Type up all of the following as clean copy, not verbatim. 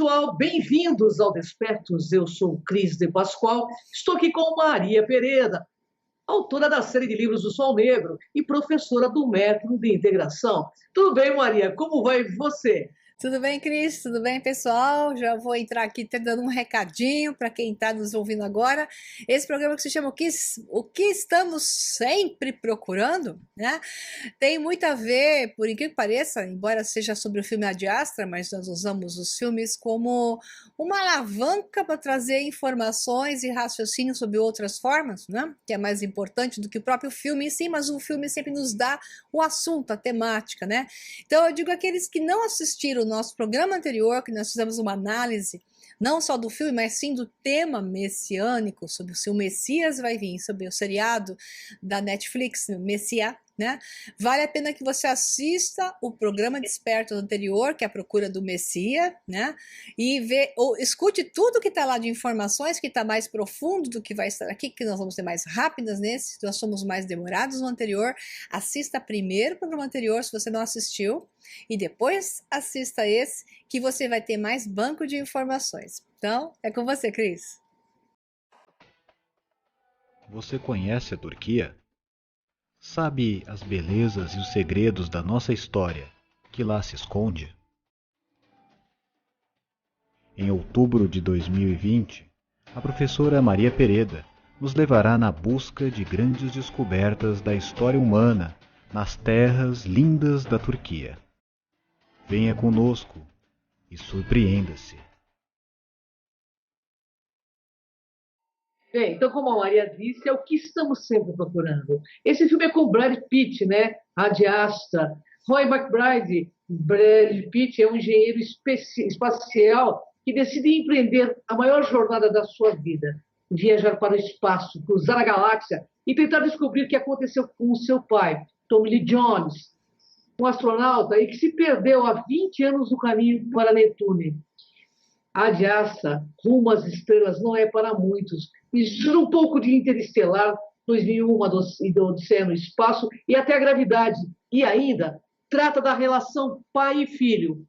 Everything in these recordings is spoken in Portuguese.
pessoal, bem-vindos ao Despertos. Eu sou Cris de Pascoal, estou aqui com Maria Pereira, autora da série de livros do Sol Negro e professora do Método de Integração. Tudo bem, Maria? Como vai você? Tudo bem, Cris? Tudo bem, pessoal? Já vou entrar aqui dando um recadinho para quem está nos ouvindo agora. Esse programa que se chama O que Estamos Sempre Procurando, né? Tem muito a ver, por incrível que pareça, embora seja sobre o filme Ad Astra, mas nós usamos os filmes como uma alavanca para trazer informações e raciocínios sobre outras formas, né? Que é mais importante do que o próprio filme em si, mas o filme sempre nos dá o assunto, a temática, né? Então eu digo aqueles que não assistiram o nosso programa anterior, que nós fizemos uma análise não só do filme, mas sim do tema messiânico, sobre se o Messias vai vir, sobre o seriado da Netflix, Messiá, né? Vale a pena que você assista o programa Desperto anterior, que é a procura do Messias, né? E escute tudo que está lá de informações, que está mais profundo do que vai estar aqui, que nós vamos ser mais rápidas nesse, nós somos mais demorados no anterior. Assista primeiro o programa anterior, se você não assistiu, e depois assista esse, que você vai ter mais banco de informações. Então, é com você, Cris. Você conhece a Turquia? Sabe as belezas e os segredos da nossa história que lá se esconde? Em outubro de 2020, a professora Maria Pereira nos levará na busca de grandes descobertas da história humana nas terras lindas da Turquia. Venha conosco e surpreenda-se. Bem, então, como a Maria disse, é o que estamos sempre procurando. Esse filme é com Brad Pitt, né? Ad Astra. Roy McBride, Brad Pitt é um engenheiro espacial que decide empreender a maior jornada da sua vida, viajar para o espaço, cruzar a galáxia e tentar descobrir o que aconteceu com o seu pai, Tommy Lee Jones, um astronauta e que se perdeu há 20 anos no caminho para Netuno. Ad Astra, Rumo às Estrelas, não é para muitos. Mistura um pouco de Interestelar, 2001, e do Odisseia no Espaço, e até a gravidade. E ainda trata da relação pai e filho.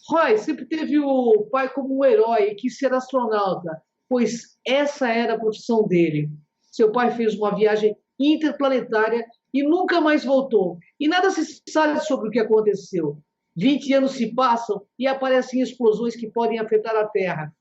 Roy sempre teve o pai como um herói e quis ser astronauta, pois essa era a profissão dele. Seu pai fez uma viagem interplanetária e nunca mais voltou. E nada se sabe sobre o que aconteceu. 20 anos se passam e aparecem explosões que podem afetar a Terra.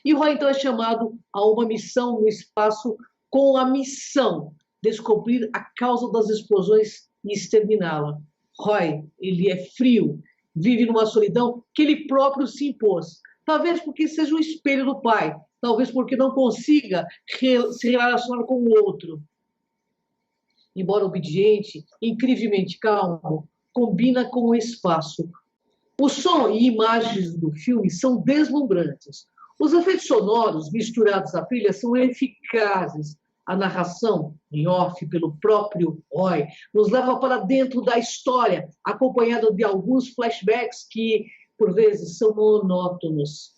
E o Roy, então, é chamado a uma missão no espaço com a missão de descobrir a causa das explosões e exterminá-la. Roy, ele é frio, vive numa solidão que ele próprio se impôs. Talvez porque seja um espelho do pai, talvez porque não consiga se relacionar com o outro. Embora obediente, incrivelmente calmo, combina com o espaço. O som e imagens do filme são deslumbrantes. Os efeitos sonoros misturados à trilha são eficazes. A narração, em off pelo próprio Roy, nos leva para dentro da história, acompanhada de alguns flashbacks que, por vezes, são monótonos.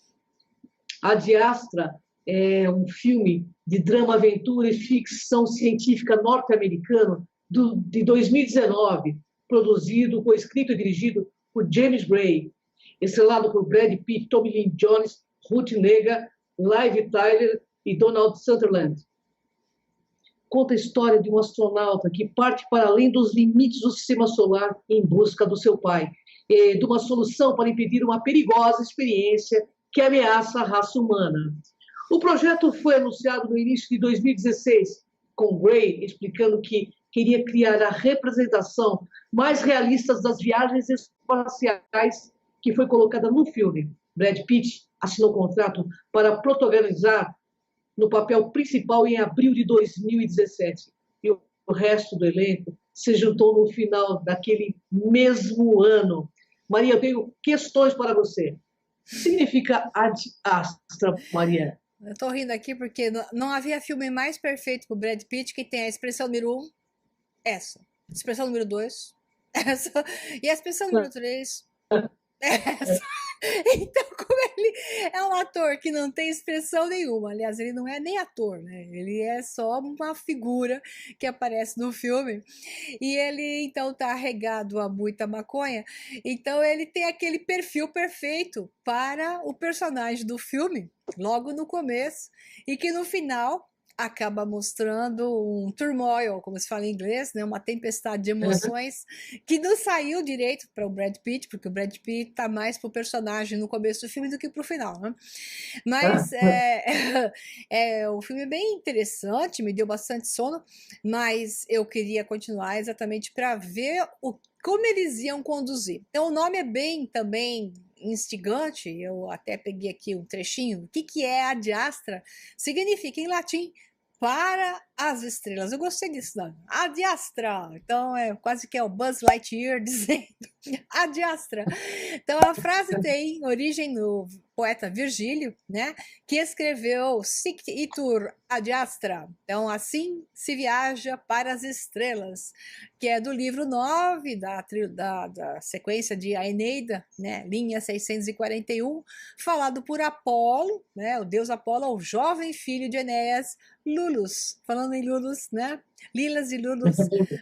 Ad Astra é um filme de drama, aventura e ficção científica norte-americano de 2019, produzido, coescrito e dirigido por James Gray, estrelado por Brad Pitt, Tommy Lee Jones, Ruth Negga, Liv Tyler e Donald Sutherland. Conta a história de um astronauta que parte para além dos limites do sistema solar em busca do seu pai, e de uma solução para impedir uma perigosa experiência que ameaça a raça humana. O projeto foi anunciado no início de 2016, com Gray explicando que queria criar a representação mais realista das viagens espaciais que foi colocada no filme. Brad Pitt assinou contrato para protagonizar no papel principal em abril de 2017. E o resto do elenco se juntou no final daquele mesmo ano. Maria, eu tenho questões para você. O que significa Ad Astra, Maria? Eu tô rindo aqui porque não havia filme mais perfeito pro Brad Pitt que tem a expressão número 1, essa. Expressão número 2, essa. E a expressão número 3, essa. Então, como Ele é um ator que não tem expressão nenhuma. Aliás, ele não é nem ator, né? Ele é só uma figura que aparece no filme. E ele, então, tá regado a muita maconha. Então, ele tem aquele perfil perfeito para o personagem do filme, logo no começo, e que no final acaba mostrando um turmoil, como se fala em inglês, né? Uma tempestade de emoções que não saiu direito para o Brad Pitt, porque o Brad Pitt tá mais pro personagem no começo do filme do que pro final, né? Mas o filme é bem interessante, me deu bastante sono, mas eu queria continuar exatamente para ver como eles iam conduzir. Então o nome é bem também instigante, eu até peguei aqui um trechinho. O que é Ad Astra? Significa em latim para as estrelas. Eu gostei disso nome. Ad Astra. Então é quase que é o Buzz Lightyear dizendo Ad Astra. Então a frase tem origem no poeta Virgílio, né, que escreveu Sic itur ad astra. Então assim se viaja para as estrelas, que é do livro 9 da sequência de A Eneida, né, linha 641, falado por Apolo, né, o deus Apolo, o jovem filho de Enéas, Lulus, falando em Lulus, né, Lilas e Lulus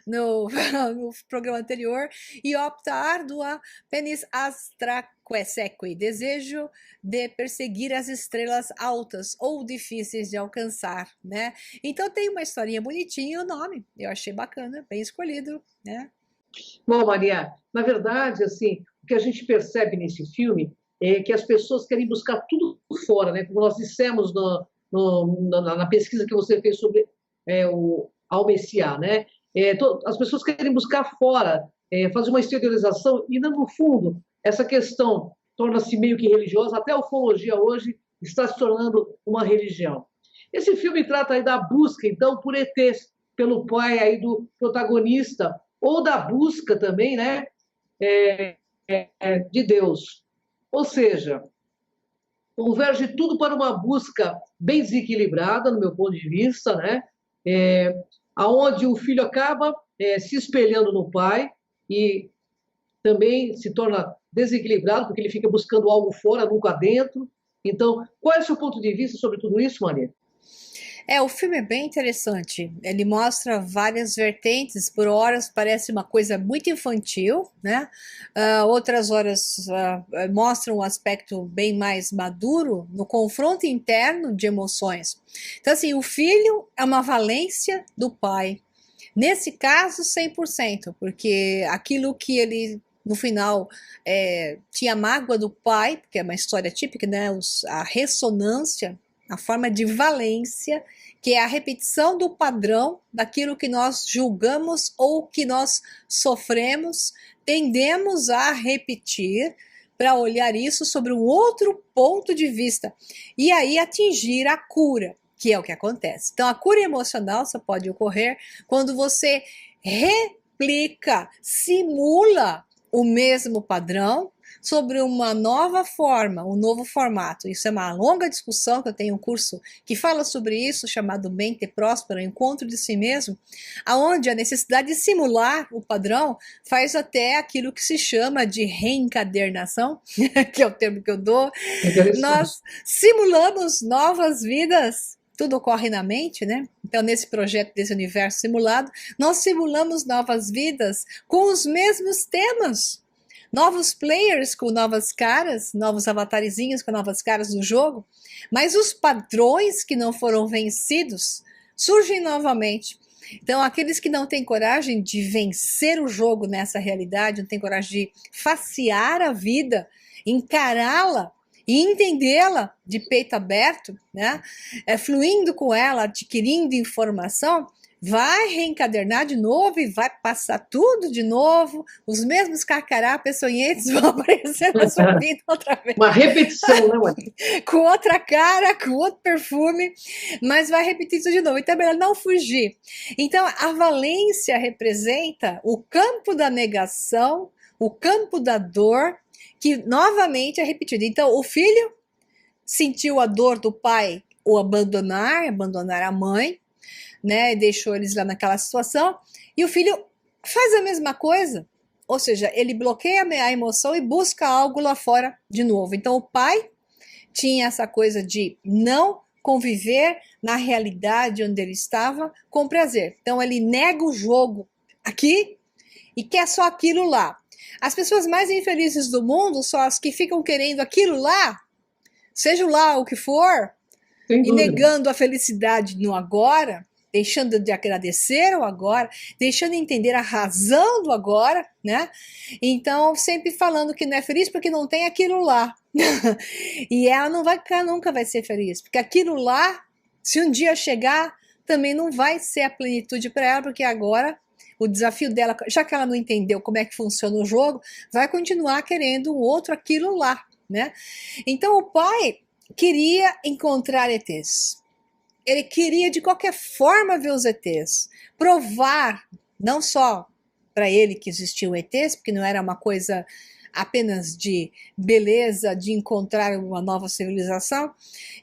no programa anterior, e opta ardua penis astra queseque, desejo de perseguir as estrelas altas ou difíceis de alcançar, né? Então tem uma historinha bonitinha, o nome, eu achei bacana, bem escolhido, né? Bom, Maria, na verdade, assim, o que a gente percebe nesse filme é que as pessoas querem buscar tudo fora, né? Como nós dissemos na pesquisa que você fez sobre o Al-Messiá, né? As pessoas querem buscar fora, fazer uma exteriorização, e no fundo, essa questão torna-se meio que religiosa, até a ufologia hoje está se tornando uma religião. Esse filme trata aí da busca, então, por ETs, pelo pai aí do protagonista, ou da busca também, né, de Deus. Ou seja, converge tudo para uma busca bem desequilibrada, no meu ponto de vista, né, aonde o filho acaba se espelhando no pai e também se torna desequilibrado, porque ele fica buscando algo fora, nunca dentro. Então, qual é o seu ponto de vista sobre tudo isso, Maria? O filme é bem interessante. Ele mostra várias vertentes. Por horas parece uma coisa muito infantil, né? Outras horas mostram um aspecto bem mais maduro no confronto interno de emoções. Então, assim, o filho é uma valência do pai. Nesse caso, 100%, porque aquilo que ele no final tinha mágoa do pai, porque é uma história típica, né? A ressonância, a forma de valência, que é a repetição do padrão daquilo que nós julgamos ou que nós sofremos, tendemos a repetir para olhar isso sobre um outro ponto de vista e aí atingir a cura, que é o que acontece. Então a cura emocional só pode ocorrer quando você replica, simula o mesmo padrão sobre uma nova forma, um novo formato. Isso é uma longa discussão, que eu tenho um curso que fala sobre isso, chamado Mente Próspera, Encontro de Si Mesmo, aonde a necessidade de simular o padrão faz até aquilo que se chama de reencadernação, que é o termo que eu dou. Nós simulamos novas vidas. Tudo ocorre na mente, né? Então, nesse projeto desse universo simulado, nós simulamos novas vidas com os mesmos temas. Novos players com novas caras, novos avatarizinhos com novas caras do jogo, mas os padrões que não foram vencidos surgem novamente. Então, aqueles que não têm coragem de vencer o jogo nessa realidade, não têm coragem de facear a vida, encará-la, e entendê-la de peito aberto, né? Fluindo com ela, adquirindo informação, vai reencadernar de novo e vai passar tudo de novo, os mesmos carcará peçonhentos vão aparecer na sua vida outra vez. Uma repetição, né, mãe? Com outra cara, com outro perfume, mas vai repetir isso de novo. Então é melhor não fugir. Então a valência representa o campo da negação, o campo da dor, que novamente é repetido. Então, o filho sentiu a dor do pai o abandonar a mãe, né, deixou eles lá naquela situação, e o filho faz a mesma coisa, ou seja, ele bloqueia a emoção e busca algo lá fora de novo. Então, o pai tinha essa coisa de não conviver na realidade onde ele estava com prazer. Então ele nega o jogo aqui e quer só aquilo lá. As pessoas mais infelizes do mundo são as que ficam querendo aquilo lá, seja lá o que for, e negando a felicidade no agora, deixando de agradecer o agora, deixando de entender a razão do agora, né? Então, sempre falando que não é feliz porque não tem aquilo lá. E ela não vai nunca vai ser feliz, porque aquilo lá, se um dia chegar, também não vai ser a plenitude para ela, porque agora o desafio dela, já que ela não entendeu como é que funciona o jogo, vai continuar querendo o outro aquilo lá, né? Então o pai queria encontrar ETs. Ele queria de qualquer forma ver os ETs, provar não só para ele que existiam ETs, porque não era uma coisa apenas de beleza, de encontrar uma nova civilização,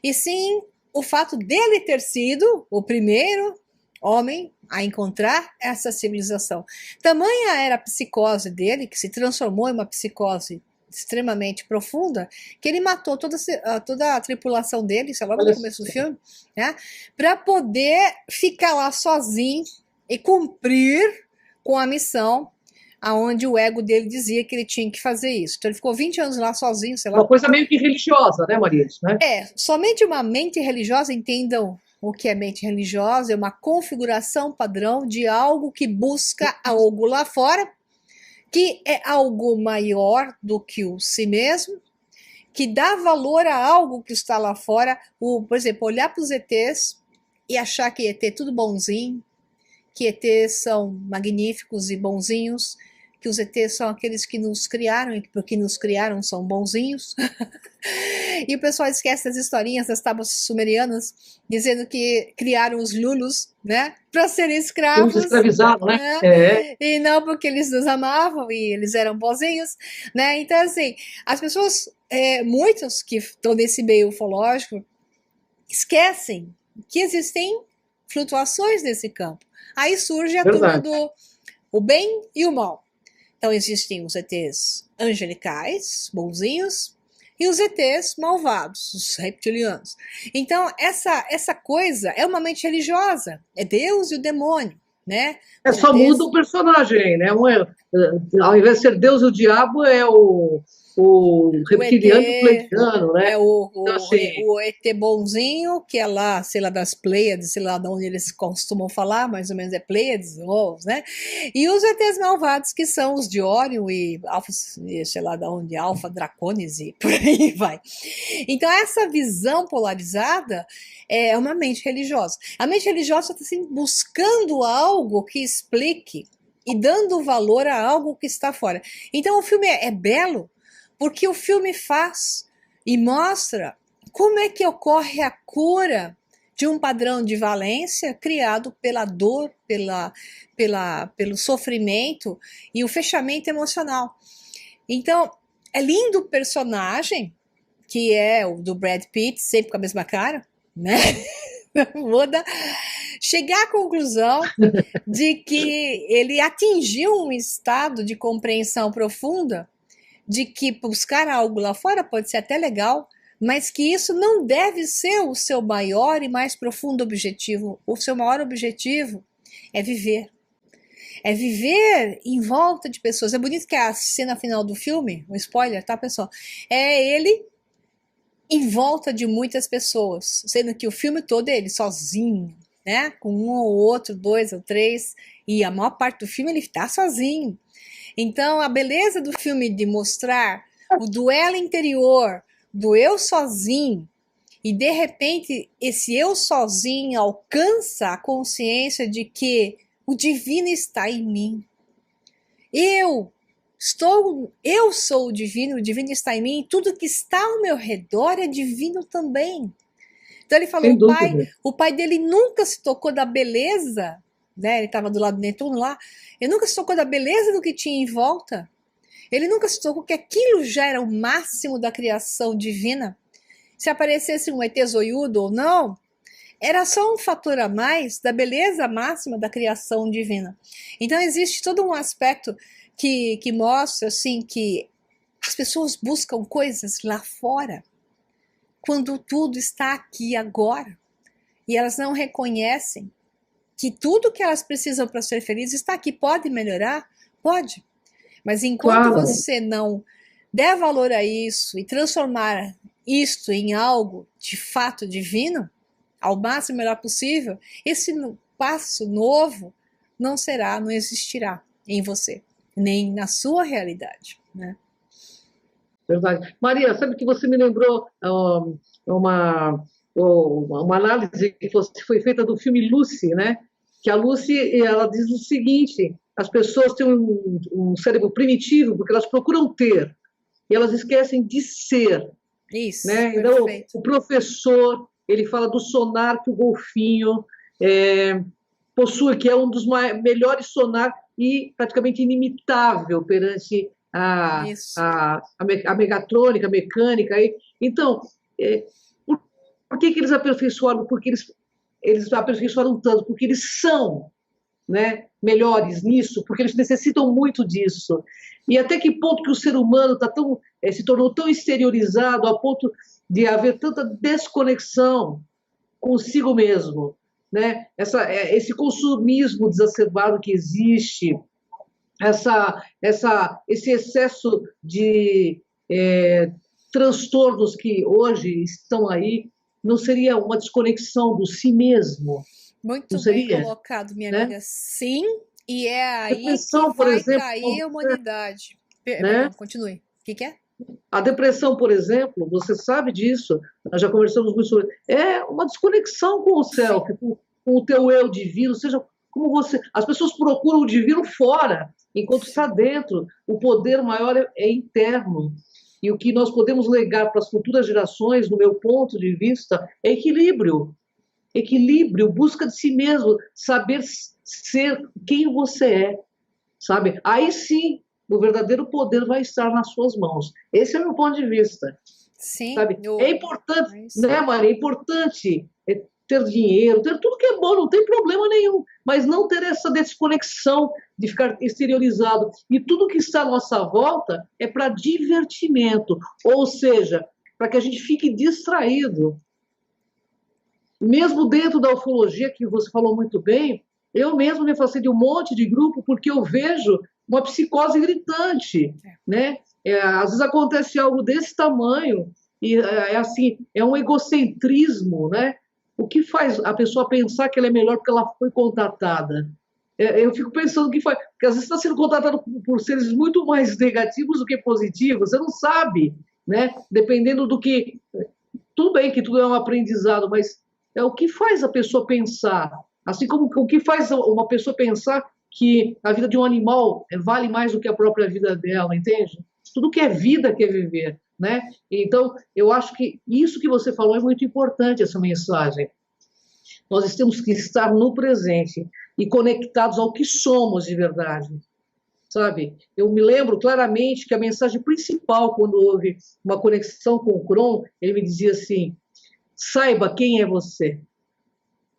e sim o fato dele ter sido o primeiro homem a encontrar essa civilização. Tamanha era a psicose dele, que se transformou em uma psicose extremamente profunda, que ele matou toda a tripulação dele, isso é logo no começo do filme, né, para poder ficar lá sozinho e cumprir com a missão aonde o ego dele dizia que ele tinha que fazer isso. Então ele ficou 20 anos lá sozinho, sei lá. Uma coisa meio que religiosa, né, Maria? Né? Somente uma mente religiosa, entendam o que é mente religiosa, é uma configuração padrão de algo que busca algo lá fora, que é algo maior do que o si mesmo, que dá valor a algo que está lá fora. Por exemplo, olhar para os ETs e achar que ET é tudo bonzinho, que ETs são magníficos e bonzinhos, que os ETs são aqueles que nos criaram e que porque nos criaram são bonzinhos. E o pessoal esquece das historinhas das tábuas sumerianas, dizendo que criaram os Lulus, né, para serem escravos. Os escravizados, né? E não porque eles nos amavam e eles eram bonzinhos, né? Então, assim, as pessoas, muitos que estão nesse meio ufológico, esquecem que existem flutuações nesse campo. Aí surge a turma do o bem e o mal. Então existem os ETs angelicais, bonzinhos, e os ETs malvados, os reptilianos. Então essa coisa é uma mente religiosa, é Deus e o demônio, né? Só muda o personagem, né? Ao invés de ser Deus e o diabo, é o reptiliano e o pleiadiano, né? Então, assim, o ET bonzinho, que é lá, sei lá, das Pleiades, sei lá de onde eles costumam falar, mais ou menos é Pleiades, né? E os ETs malvados, que são os de Órion e Alfa, sei lá de onde, Alfa Draconis e por aí vai. Então, essa visão polarizada é uma mente religiosa. A mente religiosa está assim, buscando algo que explique e dando valor a algo que está fora. Então, o filme é belo, porque o filme faz e mostra como é que ocorre a cura de um padrão de valência criado pela dor, pelo sofrimento e o fechamento emocional. Então, é lindo o personagem, que é o do Brad Pitt, sempre com a mesma cara, né? Muda. Chegar à conclusão de que ele atingiu um estado de compreensão profunda de que buscar algo lá fora pode ser até legal, mas que isso não deve ser o seu maior e mais profundo objetivo. O seu maior objetivo é viver. É viver em volta de pessoas. É bonito que a cena final do filme, um spoiler, tá, pessoal? É ele em volta de muitas pessoas, sendo que o filme todo é ele sozinho, né? Com um ou outro, dois ou três, e a maior parte do filme ele está sozinho. Então, a beleza do filme de mostrar o duelo interior do eu sozinho, e de repente esse eu sozinho alcança a consciência de que o divino está em mim. Eu sou o divino está em mim, e tudo que está ao meu redor é divino também. Então ele falou, o pai dele nunca se tocou da beleza, né? Ele estava do lado do Netuno lá, ele nunca se tocou da beleza do que tinha em volta. Ele nunca se tocou que aquilo já era o máximo da criação divina. Se aparecesse um ET zoiudo ou não, era só um fator a mais da beleza máxima da criação divina. Então existe todo um aspecto que mostra assim, que as pessoas buscam coisas lá fora, quando tudo está aqui agora. E elas não reconhecem que tudo que elas precisam para ser felizes está aqui. Pode melhorar? Pode. Mas enquanto Claro. você não der valor a isso e transformar isto em algo de fato divino, ao máximo melhor possível, esse passo novo não existirá em você, nem na sua realidade, né? Verdade. Maria, sabe que você me lembrou uma análise que foi feita do filme Lucy, né? Que a Lucy, ela diz o seguinte: as pessoas têm um cérebro primitivo porque elas procuram ter e elas esquecem de ser. Isso, né? Então, perfeito. o professor, ele fala do sonar que o golfinho possui, que é um dos melhores sonar e praticamente inimitável perante Isso. a megatrônica, a mecânica. Então, por que eles aperfeiçoaram? Porque eles aperfeiçoaram tanto, porque eles são, né, melhores nisso, porque eles necessitam muito disso. E até que ponto que o ser humano se tornou tão exteriorizado a ponto de haver tanta desconexão consigo mesmo, né? Esse consumismo exacerbado que existe, esse excesso de transtornos que hoje estão aí, não seria uma desconexão do si mesmo? Muito Não bem seria? colocado, minha Né? amiga. Sim, e é aí Depressão, que por vai exemplo, cair a humanidade. né? Perdão, continue. O que é? A depressão, por exemplo, você sabe disso, nós já conversamos muito sobre, é uma desconexão com o self, com o teu eu divino, seja como você. As pessoas procuram o divino fora, enquanto está dentro. O poder maior é interno. E o que nós podemos legar para as futuras gerações, do meu ponto de vista, é equilíbrio. Equilíbrio, busca de si mesmo, saber ser quem você é, sabe? Aí sim, o verdadeiro poder vai estar nas suas mãos. Esse é o meu ponto de vista, Sim, sabe? É importante, né, Maria? É importante ter dinheiro, ter tudo que é bom, não tem problema nenhum, mas não ter essa desconexão de ficar exteriorizado. E tudo que está à nossa volta é para divertimento, ou seja, para que a gente fique distraído. Mesmo dentro da ufologia, que você falou muito bem, eu mesmo me afastei de um monte de grupo porque eu vejo uma psicose gritante, né? Às vezes acontece algo desse tamanho e assim, é um egocentrismo, né? O que faz a pessoa pensar que ela é melhor porque ela foi contatada? Eu fico pensando que faz, porque às vezes está sendo contatado por seres muito mais negativos do que positivos, você não sabe, né? Dependendo do que. Tudo bem que tudo é um aprendizado, mas é o que faz a pessoa pensar. Assim como o que faz uma pessoa pensar que a vida de um animal vale mais do que a própria vida dela, entende? Tudo que é vida quer viver, né? Então, eu acho que isso que você falou é muito importante, essa mensagem. Nós temos que estar no presente e conectados ao que somos de verdade, sabe? Eu me lembro claramente que a mensagem principal, quando houve uma conexão com o Kron, ele me dizia assim: saiba quem é você.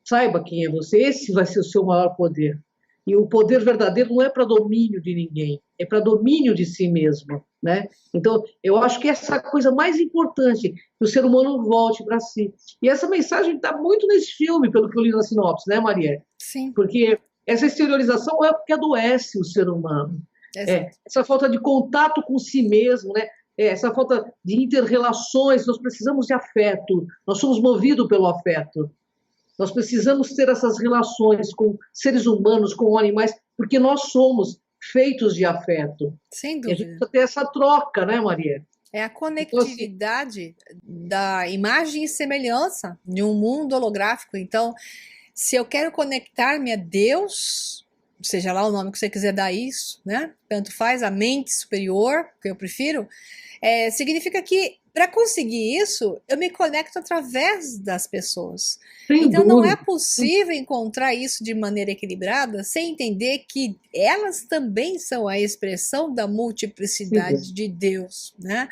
Saiba quem é você. Esse vai ser o seu maior poder. E o poder verdadeiro não é para domínio de ninguém, é para domínio de si mesmo, né? Então, eu acho que essa é a coisa mais importante, que o ser humano volte para si. E essa mensagem está muito nesse filme, pelo que eu li na sinopse, né, Maria? Sim. Porque essa exteriorização é o que adoece o ser humano. Essa falta de contato com si mesmo, né? Essa falta de inter-relações. Nós precisamos de afeto, nós somos movidos pelo afeto. Nós precisamos ter essas relações com seres humanos, com animais, porque nós somos feitos de afeto. Sem dúvida. E a gente precisa ter essa troca, né, Maria? É a conectividade da imagem e semelhança de um mundo holográfico. Então, se eu quero conectar-me a Deus, seja lá o nome que você quiser dar isso, né? Tanto faz, a mente superior, que eu prefiro, significa que para conseguir isso, eu me conecto através das pessoas. Então não é possível encontrar isso de maneira equilibrada sem entender que elas também são a expressão da multiplicidade de Deus, né?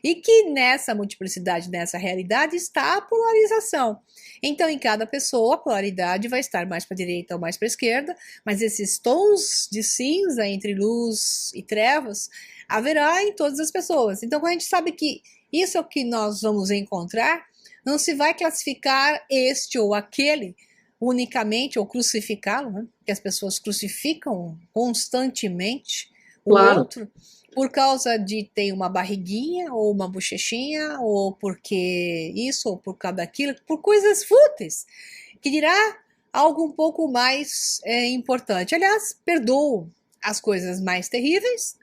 E que nessa multiplicidade, nessa realidade, está a polarização. Então, em cada pessoa, a polaridade vai estar mais para a direita ou mais para a esquerda, mas esses tons de cinza entre luz e trevas haverá em todas as pessoas. Então, quando a gente sabe que isso é o que nós vamos encontrar, Não se vai classificar este ou aquele unicamente, ou crucificá-lo, né? Porque as pessoas crucificam constantemente o Claro. outro por causa de ter uma barriguinha, ou uma bochechinha, ou porque isso, ou por causa daquilo, por coisas fúteis, que dirá algo um pouco mais importante. Aliás, perdoam as coisas mais terríveis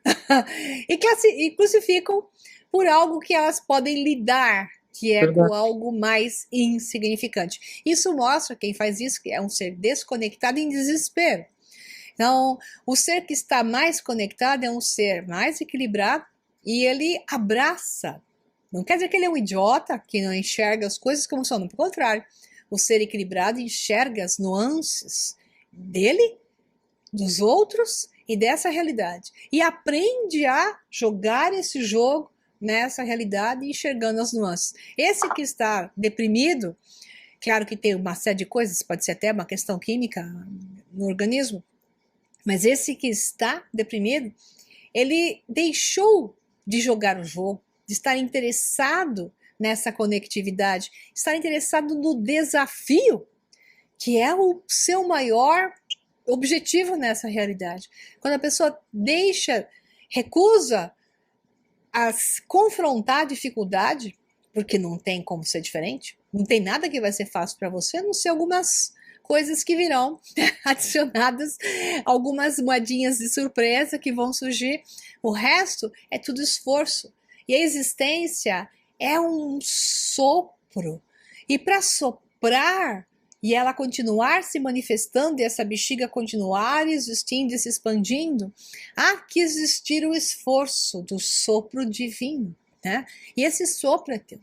e crucificam por algo que elas podem lidar, que é com algo mais insignificante. Isso mostra, quem faz isso, que é um ser desconectado em desespero. Então, o ser que está mais conectado é um ser mais equilibrado e ele abraça. Não quer dizer que ele é um idiota, que não enxerga as coisas como são, pelo contrário. O ser equilibrado enxerga as nuances dele, dos outros e dessa realidade. E aprende a jogar esse jogo nessa realidade, enxergando as nuances. Esse que está deprimido, claro que tem uma série de coisas, pode ser até uma questão química no organismo, mas esse que está deprimido, ele deixou de jogar o jogo, de estar interessado nessa conectividade, estar interessado no desafio, que é o seu maior objetivo nessa realidade. Quando a pessoa recusa a confrontar a dificuldade, porque não tem como ser diferente, não tem nada que vai ser fácil para você, a não ser algumas coisas que virão adicionadas, algumas moedinhas de surpresa que vão surgir. O resto é tudo esforço. E a existência é um sopro. E para soprar e ela continuar se manifestando e essa bexiga continuar existindo e se expandindo, há que existir o esforço do sopro divino, né? E esse sopro é teu.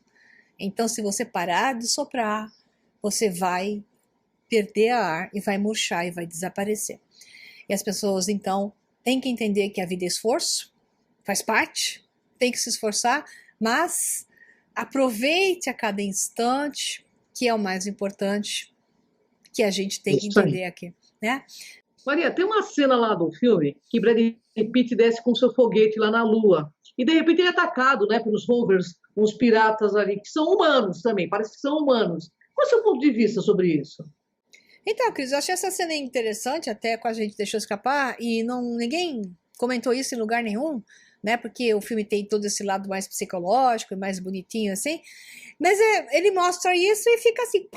Então, se você parar de soprar, você vai perder ar e vai murchar e vai desaparecer. E as pessoas, então, têm que entender que a vida é esforço, faz parte, tem que se esforçar, mas aproveite a cada instante, que é o mais importante, que a gente tem que entender aqui, né? Maria, tem uma cena lá do filme que Brad Pitt desce com seu foguete lá na Lua. E de repente ele é atacado, né, pelos rovers, uns piratas ali, que são humanos também, parece que são humanos. Qual é o seu ponto de vista sobre isso? Então, Cris, eu achei essa cena interessante, até com a gente deixou escapar, e ninguém comentou isso em lugar nenhum, né? Porque o filme tem todo esse lado mais psicológico e mais bonitinho, assim. Mas ele mostra isso e fica assim.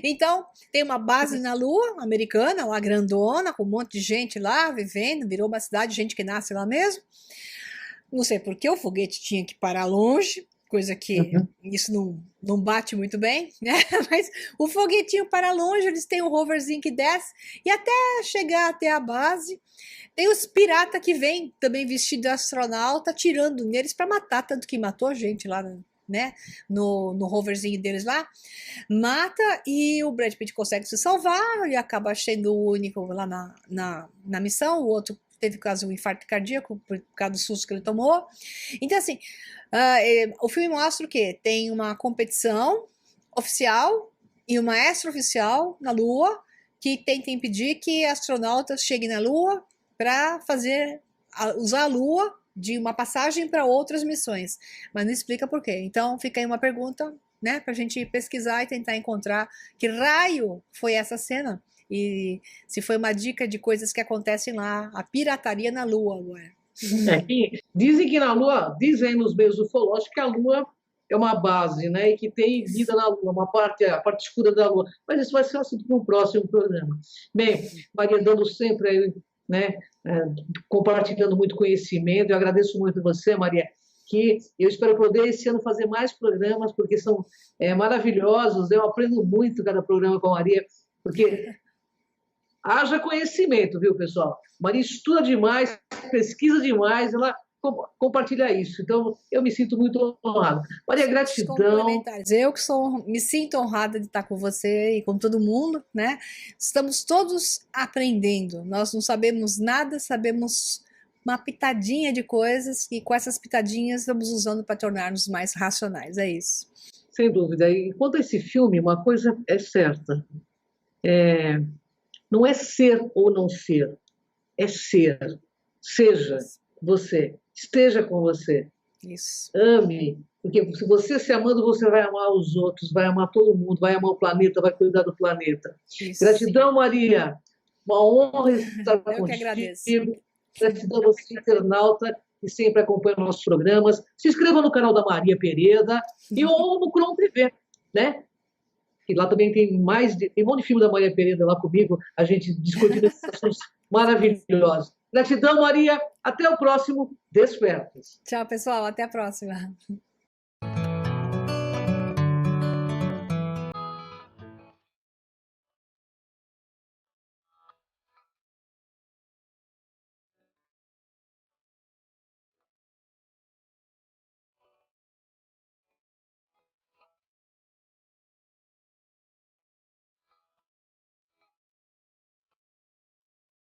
Então, tem uma base na Lua americana, uma grandona, com um monte de gente lá vivendo, virou uma cidade, gente que nasce lá mesmo. Não sei por que o foguete tinha que parar longe, coisa que isso não bate muito bem, né? Mas o foguetinho para longe, eles têm um roverzinho que desce, e até chegar até a base, tem os piratas que vêm também vestidos de astronauta, atirando neles para matar, tanto que matou gente lá, né? No roverzinho deles lá, mata, e o Brad Pitt consegue se salvar, e acaba sendo o único lá na missão, o outro teve quase um infarto cardíaco por causa do susto que ele tomou. Então, assim, o filme mostra o quê? Tem uma competição oficial e uma extraoficial na Lua que tenta impedir que astronautas cheguem na Lua para usar a Lua de uma passagem para outras missões. Mas não explica por quê. Então, fica aí uma pergunta, né, para a gente pesquisar e tentar encontrar que raio foi essa cena. E se foi uma dica de coisas que acontecem lá, a pirataria na Lua agora. Dizem que na Lua, dizem nos meios ufológicos que a Lua é uma base, né? E que tem vida na Lua, a parte escura da Lua. Mas isso vai ser assunto para um próximo programa. Bem, Maria, dando sempre, né, compartilhando muito conhecimento. Eu agradeço muito você, Maria, que eu espero poder esse ano fazer mais programas, porque são maravilhosos. Eu aprendo muito cada programa com a Maria, porque haja conhecimento, viu, pessoal? Maria estuda demais, pesquisa demais, ela compartilha isso. Então, eu me sinto muito honrado. Maria, gratidão. Eu que me sinto honrada de estar com você e com todo mundo, né? Estamos todos aprendendo. Nós não sabemos nada, sabemos uma pitadinha de coisas e com essas pitadinhas estamos usando para tornar-nos mais racionais. É isso. Sem dúvida. E quanto a esse filme, uma coisa é certa. Não é ser ou não ser, é ser. Seja você, esteja com você. Isso. Ame, Porque se você se amando, você vai amar os outros, vai amar todo mundo, vai amar o planeta, vai cuidar do planeta. Isso. Gratidão, Maria. Uma honra estar Eu que agradeço. contigo. Gratidão a você, internauta, que sempre acompanha nossos programas. Se inscreva no canal da Maria Pereda e ou no Cron TV, né? Que lá também tem tem um monte de filme da Maria Pereda lá comigo, a gente discutindo esses assuntos maravilhosos. Gratidão, Maria. Até o próximo Despertas. Tchau, pessoal. Até a próxima.